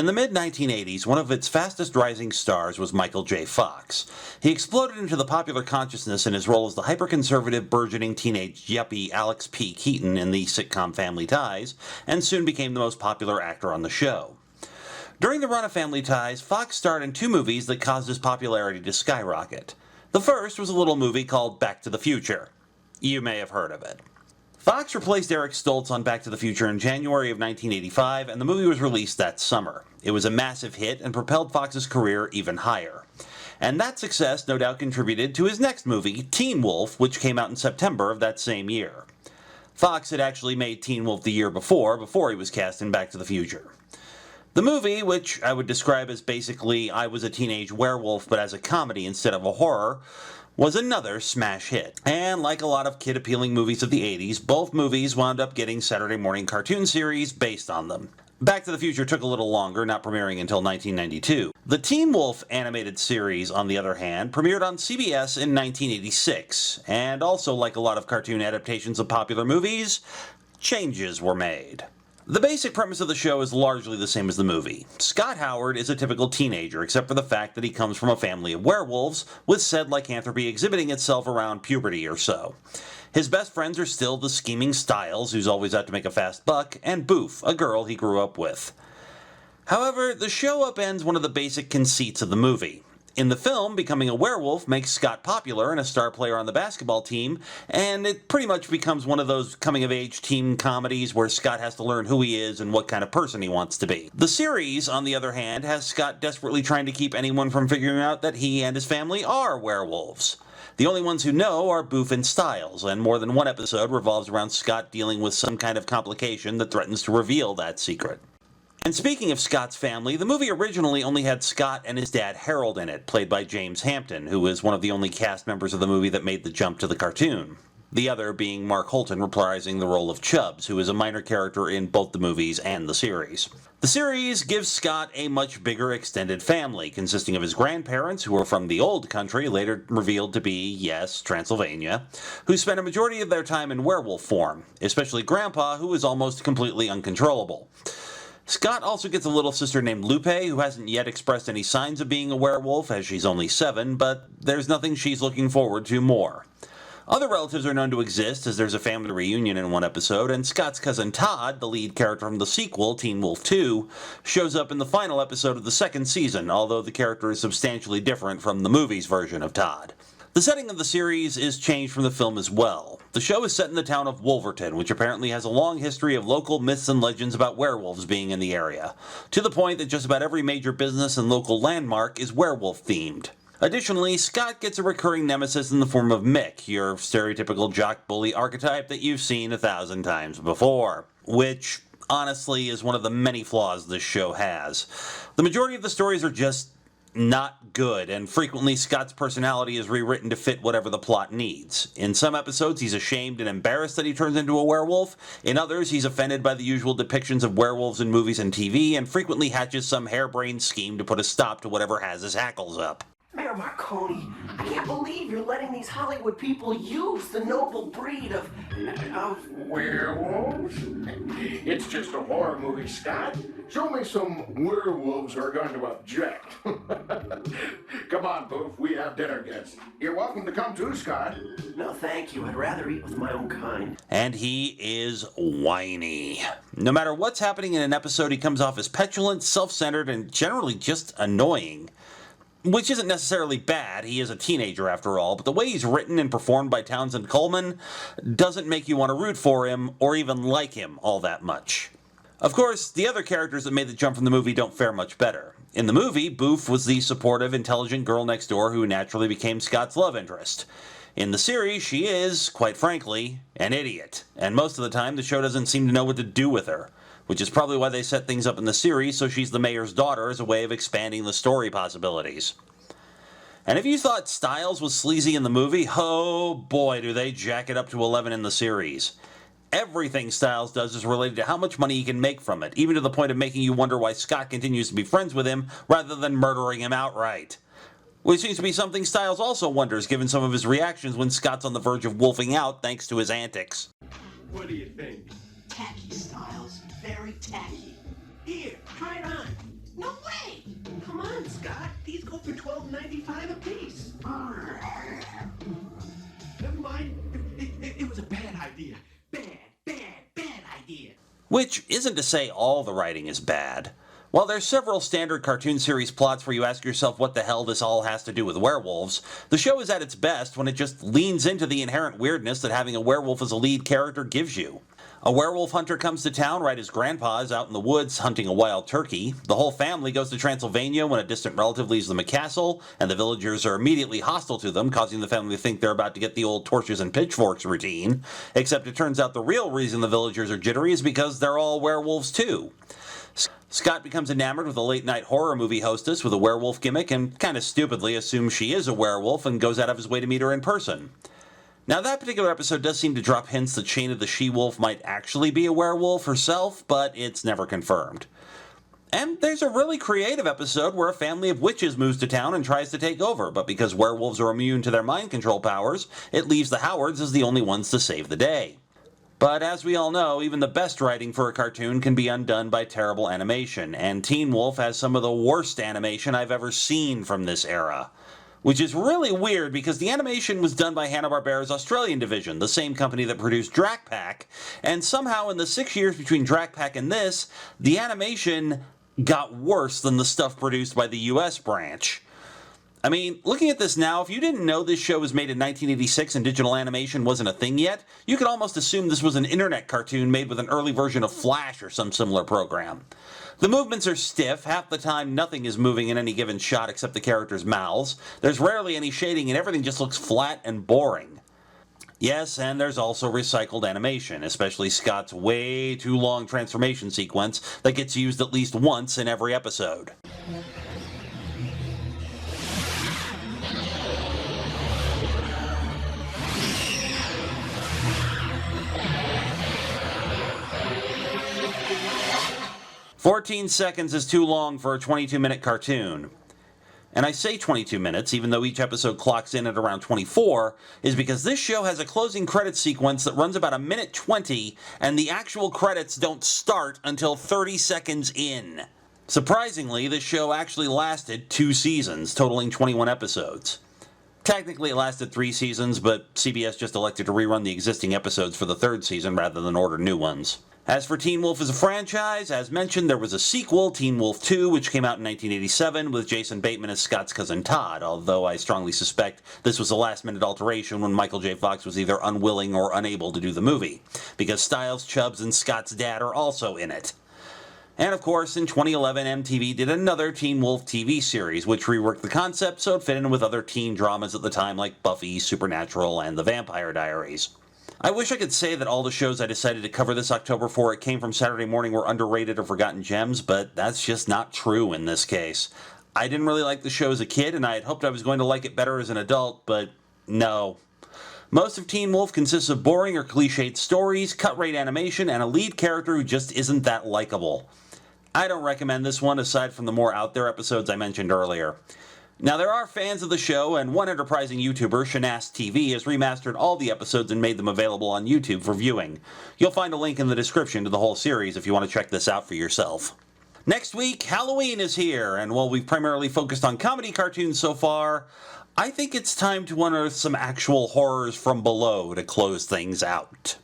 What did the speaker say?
In the mid-1980s, one of its fastest-rising stars was Michael J. Fox. He exploded into the popular consciousness in his role as the hyper-conservative, burgeoning teenage yuppie Alex P. Keaton in the sitcom Family Ties, and soon became the most popular actor on the show. During the run of Family Ties, Fox starred in 2 movies that caused his popularity to skyrocket. The first was a little movie called Back to the Future. You may have heard of it. Fox replaced Eric Stoltz on Back to the Future in January of 1985, and the movie was released that summer. It was a massive hit and propelled Fox's career even higher. And that success no doubt contributed to his next movie, Teen Wolf, which came out in September of that same year. Fox had actually made Teen Wolf the year before he was cast in Back to the Future. The movie, which I would describe as basically I Was a Teenage Werewolf but as a comedy instead of a horror, was another smash hit. And like a lot of kid-appealing movies of the 80s, both movies wound up getting Saturday morning cartoon series based on them. Back to the Future took a little longer, not premiering until 1992. The Teen Wolf animated series, on the other hand, premiered on CBS in 1986, and also like a lot of cartoon adaptations of popular movies, changes were made. The basic premise of the show is largely the same as the movie. Scott Howard is a typical teenager, except for the fact that he comes from a family of werewolves, with said lycanthropy exhibiting itself around puberty or so. His best friends are still the scheming Styles, who's always out to make a fast buck, and Boof, a girl he grew up with. However, the show upends one of the basic conceits of the movie. In the film, becoming a werewolf makes Scott popular and a star player on the basketball team, and it pretty much becomes one of those coming-of-age teen comedies where Scott has to learn who he is and what kind of person he wants to be. The series, on the other hand, has Scott desperately trying to keep anyone from figuring out that he and his family are werewolves. The only ones who know are Boof and Styles, and more than one episode revolves around Scott dealing with some kind of complication that threatens to reveal that secret. And speaking of Scott's family, the movie originally only had Scott and his dad Harold in it, played by James Hampton, who was one of the only cast members of the movie that made the jump to the cartoon. The other being Mark Holton reprising the role of Chubbs, who is a minor character in both the movies and the series. The series gives Scott a much bigger extended family, consisting of his grandparents, who are from the old country, later revealed to be, yes, Transylvania, who spent a majority of their time in werewolf form, especially Grandpa, who is almost completely uncontrollable. Scott also gets a little sister named Lupe, who hasn't yet expressed any signs of being a werewolf, as she's only 7, but there's nothing she's looking forward to more. Other relatives are known to exist, as there's a family reunion in one episode, and Scott's cousin Todd, the lead character from the sequel, Teen Wolf 2, shows up in the final episode of the second season, although the character is substantially different from the movie's version of Todd. The setting of the series is changed from the film as well. The show is set in the town of Wolverton, which apparently has a long history of local myths and legends about werewolves being in the area, to the point that just about every major business and local landmark is werewolf-themed. Additionally, Scott gets a recurring nemesis in the form of Mick, your stereotypical jock-bully archetype that you've seen 1,000 times before, which, honestly, is one of the many flaws this show has. The majority of the stories are just not good, and frequently Scott's personality is rewritten to fit whatever the plot needs. In some episodes, he's ashamed and embarrassed that he turns into a werewolf. In others, he's offended by the usual depictions of werewolves in movies and TV, and frequently hatches some harebrained scheme to put a stop to whatever has his hackles up. Mayor Marconi, I can't believe you're letting these Hollywood people use the noble breed of werewolves? It's just a horror movie, Scott. Show me some werewolves who are going to object. Come on, Boof, we have dinner guests. You're welcome to come too, Scott. No, thank you. I'd rather eat with my own kind. And he is whiny. No matter what's happening in an episode, he comes off as petulant, self-centered, and generally just annoying. Which isn't necessarily bad, he is a teenager after all, but the way he's written and performed by Townsend Coleman doesn't make you want to root for him or even like him all that much. Of course, the other characters that made the jump from the movie don't fare much better. In the movie, Boof was the supportive, intelligent girl next door who naturally became Scott's love interest. In the series, she is, quite frankly, an idiot, and most of the time the show doesn't seem to know what to do with her, which is probably why they set things up in the series so she's the mayor's daughter as a way of expanding the story possibilities. And if you thought Styles was sleazy in the movie, oh boy do they jack it up to 11 in the series. Everything Styles does is related to how much money he can make from it, even to the point of making you wonder why Scott continues to be friends with him rather than murdering him outright. Which seems to be something Styles also wonders, given some of his reactions when Scott's on the verge of wolfing out thanks to his antics. What do you think? Tacky, Styles. Very tacky. Here, try it on. No way! Come on, Scott. These go for $12.95 a piece. Never mind. It was a bad idea. Bad idea. Which isn't to say all the writing is bad. While there's several standard cartoon series plots where you ask yourself what the hell this all has to do with werewolves, the show is at its best when it just leans into the inherent weirdness that having a werewolf as a lead character gives you. A werewolf hunter comes to town right as Grandpa is out in the woods hunting a wild turkey. The whole family goes to Transylvania when a distant relative leaves them a castle, and the villagers are immediately hostile to them, causing the family to think they're about to get the old torches and pitchforks routine. Except it turns out the real reason the villagers are jittery is because they're all werewolves too. Scott becomes enamored with a late-night horror movie hostess with a werewolf gimmick and kind of stupidly assumes she is a werewolf and goes out of his way to meet her in person. Now, that particular episode does seem to drop hints that Shayna the she-wolf might actually be a werewolf herself, but it's never confirmed. And there's a really creative episode where a family of witches moves to town and tries to take over, but because werewolves are immune to their mind control powers, it leaves the Howards as the only ones to save the day. But as we all know, even the best writing for a cartoon can be undone by terrible animation, and Teen Wolf has some of the worst animation I've ever seen from this era. Which is really weird because the animation was done by Hanna-Barbera's Australian division, the same company that produced Drak Pack, and somehow in the 6 years between Drak Pack and this, the animation got worse than the stuff produced by the US branch. I mean, looking at this now, if you didn't know this show was made in 1986 and digital animation wasn't a thing yet, you could almost assume this was an internet cartoon made with an early version of Flash or some similar program. The movements are stiff, half the time nothing is moving in any given shot except the characters' mouths, there's rarely any shading and everything just looks flat and boring. Yes, and there's also recycled animation, especially Scott's way too long transformation sequence that gets used at least once in every episode. "14 seconds is too long for a 22-minute cartoon." And I say 22 minutes, even though each episode clocks in at around 24, is because this show has a closing credits sequence that runs about 1:20, and the actual credits don't start until 30 seconds in. Surprisingly, this show actually lasted 2 seasons, totaling 21 episodes. Technically it lasted 3 seasons, but CBS just elected to rerun the existing episodes for the 3rd season rather than order new ones. As for Teen Wolf as a franchise, as mentioned, there was a sequel, Teen Wolf 2, which came out in 1987 with Jason Bateman as Scott's cousin Todd, although I strongly suspect this was a last-minute alteration when Michael J. Fox was either unwilling or unable to do the movie, because Styles, Chubbs, and Scott's dad are also in it. And of course, in 2011, MTV did another Teen Wolf TV series, which reworked the concept so it fit in with other teen dramas at the time like Buffy, Supernatural, and The Vampire Diaries. I wish I could say that all the shows I decided to cover this October for It Came From Saturday Morning were underrated or forgotten gems, but that's just not true in this case. I didn't really like the show as a kid, and I had hoped I was going to like it better as an adult, but no. Most of Teen Wolf consists of boring or cliched stories, cut-rate animation, and a lead character who just isn't that likable. I don't recommend this one aside from the more out-there episodes I mentioned earlier. Now, there are fans of the show, and one enterprising YouTuber, Shanast TV, has remastered all the episodes and made them available on YouTube for viewing. You'll find a link in the description to the whole series if you want to check this out for yourself. Next week, Halloween is here, and while we've primarily focused on comedy cartoons so far, I think it's time to unearth some actual horrors from below to close things out.